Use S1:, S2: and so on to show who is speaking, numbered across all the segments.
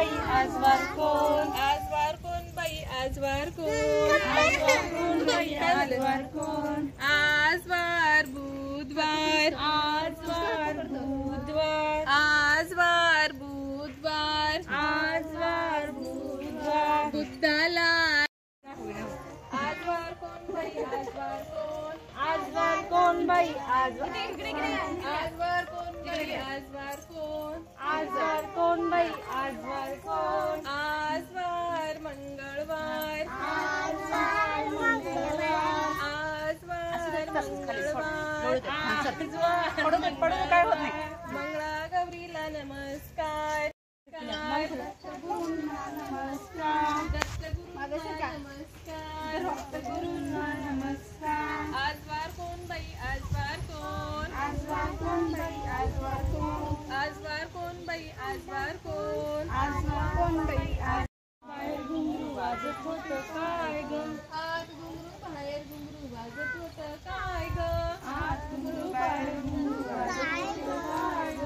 S1: बाई आजवार कोण?
S2: आजवार कोण बाई आजवार कोण?
S1: आजवार कोण बाई आजवार कोण?
S2: आजवार बुधवार
S1: आजवार बुधवार
S2: आजवार बुधवार
S1: आजवार बुधवार
S2: बुद्धाला आजवार कोण बाई आजवार कोण?
S1: आजवार कोण बाई आजवार
S2: आजवार कोण बाई आजवार कोण?
S1: आजवार कोण बाई आजवार कोण?
S2: आजवार मंगळवार
S1: आजवार मंगळवार
S2: आजवार मंगळवार
S1: काय होत नाही.
S2: मंगळागौरीला नमस्कार
S1: गुरुंना नमस्कार
S2: दत्तगुरूंना नमस्कार
S1: गुरुंना नमस्कार
S2: आजवार कोण बाई आजवार कोण?
S1: आजवार कोण बाई आजवार कोण?
S2: आजवार कोण बाई आजवार कोण?
S1: आजवार कोण बाई आज बाहेर घुंगरू वाजत होतं काय ग?
S2: आत घुंगरू बाहेर घुंगरू वाजत होतं काय ग?
S1: आत घुंगरू बाहेर घुंगरू वाजत होतं काय ग?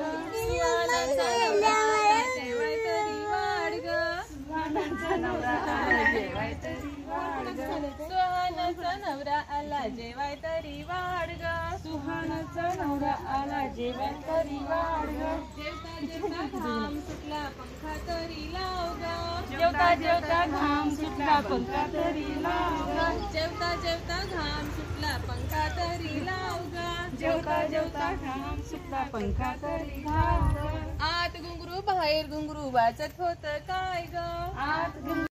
S2: जेवाय तरी वाढ ग
S1: सुहानाचा नवरा आला जेवाय तरी वाढ ग.
S2: सुहानाचा नवरा आला जेवाय तरी वाढ ग
S1: सुहानाचा नवरा आला जेवाय तरी वाढ ग.
S2: जेवता जेवता घाम सुटला पंखा तरी लाव ग
S1: जेवता जेवता घाम सुटला पंखा तरी लाव ग.
S2: जेवता जेवता घाम सुटला पंखा तरी लाव ग
S1: जेवता जेवता घाम सुटला पंखा तरी लाव ग.
S2: आत घुंगरू बाहेर घुंगरू वाजत होत काय ग?
S1: आत घुंगरू